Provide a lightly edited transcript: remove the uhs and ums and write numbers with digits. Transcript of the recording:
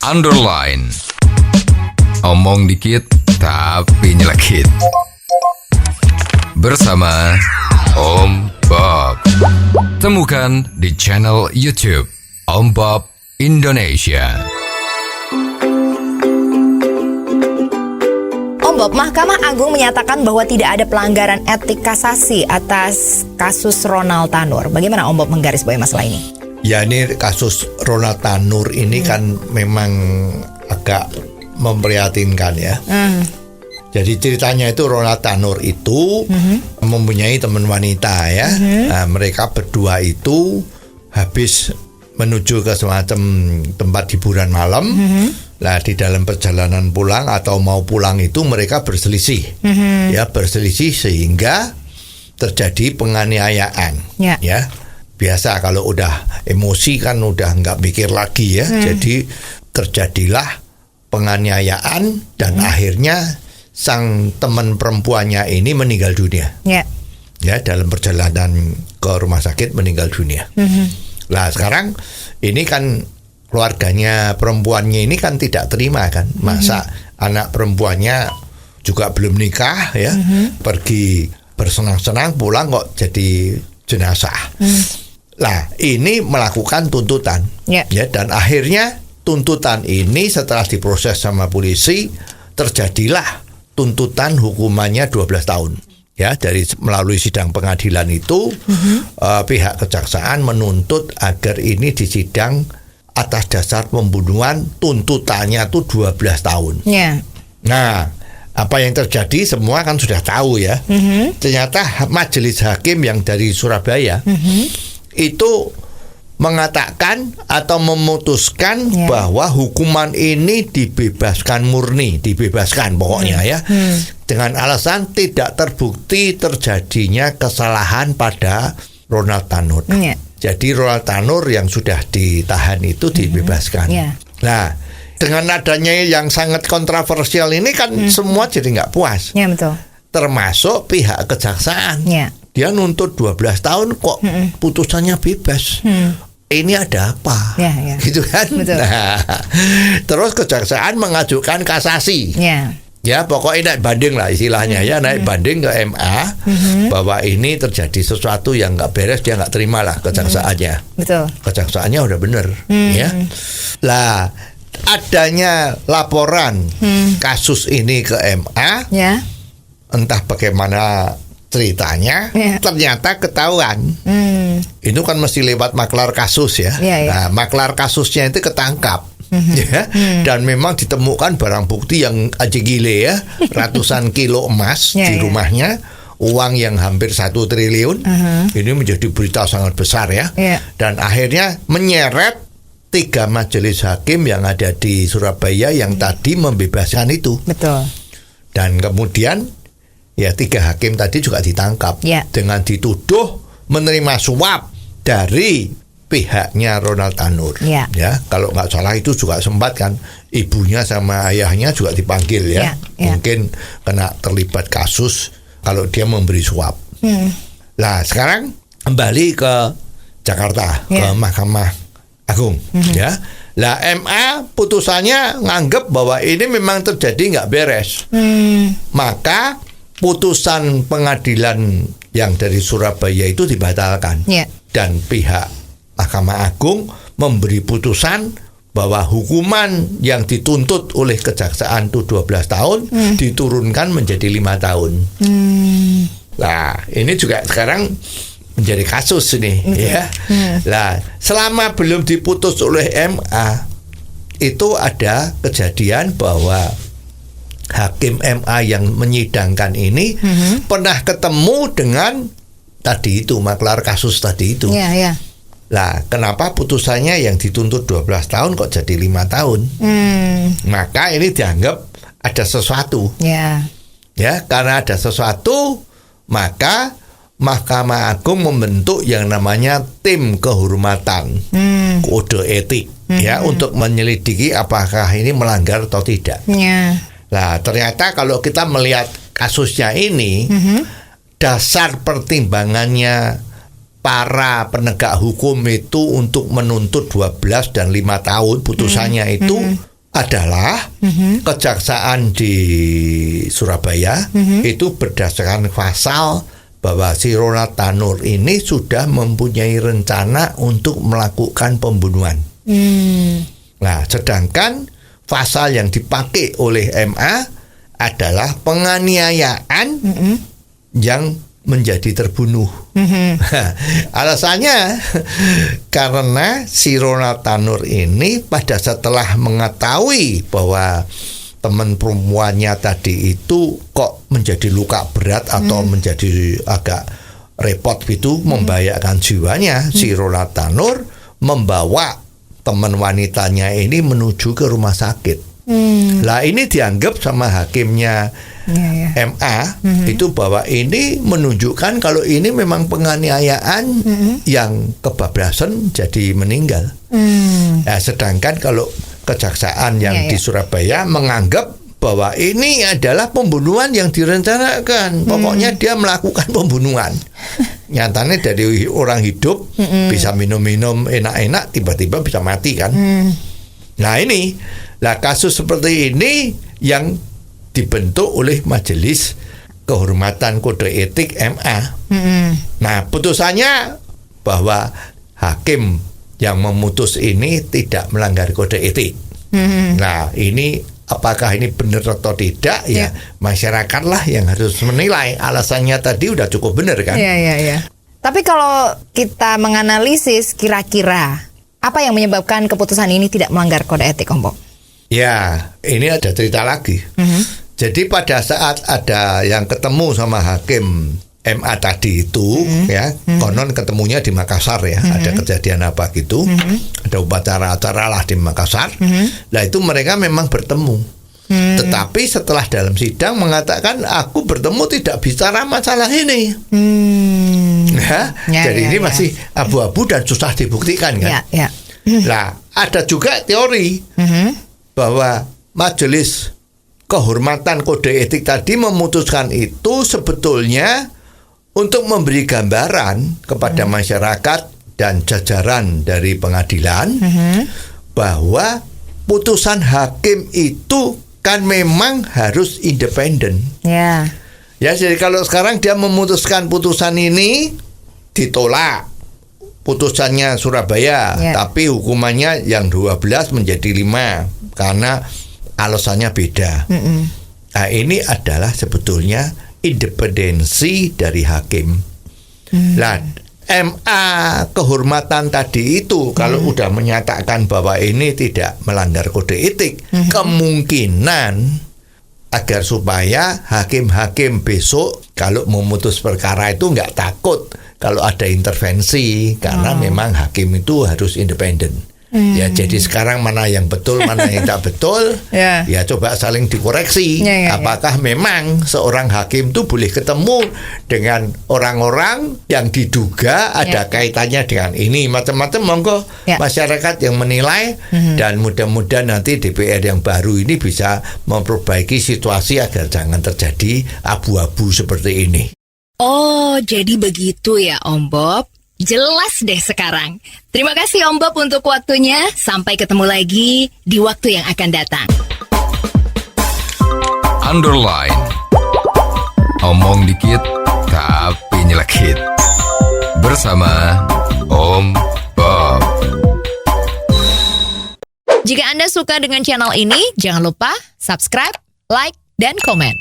underline. Omong dikit tapi nyelekit. Bersama Om Bob. Temukan di channel YouTube Om Bob Indonesia. Om Bob, Mahkamah Agung menyatakan bahwa tidak ada pelanggaran etik kasasi atas kasus Ronald Tanur. Bagaimana Om Bob menggarisbawahi masalah ini? Ya, ini kasus Ronald Tanur ini kan memang agak memprihatinkan ya. Jadi ceritanya itu Ronald Tanur itu mempunyai teman wanita ya. Nah, mereka berdua itu habis menuju ke semacam tempat hiburan malam. Nah, di dalam perjalanan pulang atau mau pulang itu mereka berselisih. Ya, berselisih sehingga terjadi penganiayaan. Ya. Biasa kalau udah emosi kan udah nggak mikir lagi ya. Jadi terjadilah penganiayaan dan akhirnya sang teman perempuannya ini meninggal dunia. Ya, dalam perjalanan ke rumah sakit meninggal dunia. Nah, sekarang ini kan keluarganya perempuannya ini kan tidak terima kan, masa anak perempuannya juga belum nikah ya, pergi bersenang-senang pulang kok jadi jenazah. Nah, ini melakukan tuntutan ya, dan akhirnya tuntutan ini setelah diproses sama polisi terjadilah tuntutan hukumannya 12 tahun. Ya, dari melalui sidang pengadilan itu pihak kejaksaan menuntut agar ini disidang atas dasar pembunuhan, tuntutannya itu 12 tahun. Nah, apa yang terjadi semua kan sudah tahu ya. Ternyata majelis hakim yang dari Surabaya itu mengatakan atau memutuskan bahwa hukuman ini dibebaskan murni, dibebaskan pokoknya ya. Dengan alasan tidak terbukti terjadinya kesalahan pada Ronald Tanur. Jadi Ronald Tanur yang sudah ditahan itu dibebaskan. Nah, dengan adanya yang sangat kontroversial ini kan semua jadi nggak puas. Betul. Termasuk pihak kejaksaan. Dia nuntut 12 tahun kok putusannya bebas. Ini ada apa? Gitu kan? Betul. Nah, terus kejaksaan mengajukan kasasi. Ya, pokoknya naik banding lah istilahnya ya, naik banding ke MA bahwa ini terjadi sesuatu yang nggak beres, dia nggak terima lah kejaksaannya. Betul. Kejaksaannya udah bener ya. Lah, adanya laporan kasus ini ke MA, entah bagaimana ceritanya, ternyata ketahuan. Itu kan mesti lewat maklar kasus ya. Nah, maklar kasusnya itu ketangkap. Dan memang ditemukan barang bukti yang aja gile ya, ratusan kilo emas di rumahnya, uang yang hampir 1 triliun. Ini menjadi berita sangat besar ya. Dan akhirnya menyeret 3 majelis hakim yang ada di Surabaya yang tadi membebaskan itu. Betul. Dan kemudian ya 3 hakim tadi juga ditangkap dengan dituduh menerima suap dari pihaknya Ronald Tanur. Ya, kalau nggak salah itu juga sempat kan ibunya sama ayahnya juga dipanggil ya. Mungkin kena terlibat kasus kalau dia memberi suap. Nah, sekarang kembali ke Jakarta, ke Mahkamah Agung ya. Lah, MA putusannya nganggep bahwa ini memang terjadi nggak beres. Maka putusan pengadilan yang dari Surabaya itu dibatalkan. Dan pihak Mahkamah Agung memberi putusan bahwa hukuman yang dituntut oleh kejaksaan itu 12 tahun diturunkan menjadi 5 tahun. Nah, ini juga sekarang menjadi kasus ini ya. Nah, selama belum diputus oleh MA itu ada kejadian bahwa hakim MA yang menyidangkan ini pernah ketemu dengan tadi itu maklar kasus tadi itu. Lah, kenapa putusannya yang dituntut 12 tahun kok jadi 5 tahun? Maka ini dianggap ada sesuatu. Ya, karena ada sesuatu, maka Mahkamah Agung membentuk yang namanya tim kehormatan, kode etik, ya, untuk menyelidiki apakah ini melanggar atau tidak. Nah, ternyata kalau kita melihat kasusnya ini, dasar pertimbangannya para penegak hukum itu untuk menuntut 12 dan 5 tahun putusannya itu adalah kejaksaan di Surabaya itu berdasarkan pasal bahwa si Ronald Tanur ini sudah mempunyai rencana untuk melakukan pembunuhan. Nah, sedangkan pasal yang dipakai oleh MA adalah penganiayaan yang menjadi terbunuh. Alasannya karena si Ronald Tanur ini pada setelah mengetahui bahwa teman perempuannya tadi itu kok menjadi luka berat atau menjadi agak repot gitu, membahayakan jiwanya, si Ronald Tanur membawa teman wanitanya ini menuju ke rumah sakit. Lah ini dianggap sama hakimnya MA itu bahwa ini menunjukkan kalau ini memang penganiayaan yang kebablasan jadi meninggal. Nah, sedangkan kalau kejaksaan yang di Surabaya menganggap bahwa ini adalah pembunuhan yang direncanakan. Pokoknya dia melakukan pembunuhan. Nyatanya dari orang hidup bisa minum-minum enak-enak tiba-tiba bisa mati kan. Nah ini, lah kasus seperti ini yang dibentuk oleh Majelis Kehormatan Kode Etik MA. Nah putusannya bahwa hakim yang memutus ini tidak melanggar kode etik. Nah ini apakah ini benar atau tidak ya masyarakatlah yang harus menilai. Alasannya tadi udah cukup benar kan. Tapi kalau kita menganalisis kira-kira apa yang menyebabkan keputusan ini tidak melanggar kode etik, Om Bob? Ya, ini ada cerita lagi. Jadi pada saat ada yang ketemu sama hakim MA tadi itu, ya, konon ketemunya di Makassar ya, ada kejadian apa gitu, ada upacara-acara lah di Makassar. Nah itu mereka memang bertemu. Tetapi setelah dalam sidang mengatakan aku bertemu tidak bicara masalah ini. Jadi ini masih abu-abu dan susah dibuktikan kan. Nah ada juga teori bahwa Majelis Kehormatan Kode Etik tadi memutuskan itu sebetulnya untuk memberi gambaran kepada masyarakat dan jajaran dari pengadilan bahwa putusan hakim itu kan memang harus independen. Ya, jadi kalau sekarang dia memutuskan putusan ini ditolak putusannya Surabaya, tapi hukumannya yang 12 menjadi 5 karena alasannya beda. Nah ini adalah sebetulnya independensi dari hakim. Nah, MA kehormatan tadi itu kalau udah menyatakan bahwa ini tidak melanggar kode etik, kemungkinan agar supaya hakim-hakim besok kalau memutus perkara itu nggak takut kalau ada intervensi karena memang hakim itu harus independen. Ya jadi sekarang mana yang betul mana yang tak betul ya coba saling dikoreksi. Apakah memang seorang hakim itu boleh ketemu dengan orang-orang yang diduga ada kaitannya dengan ini, macam-macam. Monggo masyarakat yang menilai dan mudah-mudahan nanti DPR yang baru ini bisa memperbaiki situasi agar jangan terjadi abu-abu seperti ini. Oh jadi begitu ya Om Bob. Jelas deh sekarang. Terima kasih Om Bob untuk waktunya. Sampai ketemu lagi di waktu yang akan datang. Underline. Omong dikit tapi nyelekit. Bersama Om Bob. Jika Anda suka dengan channel ini, jangan lupa subscribe, like, dan komen.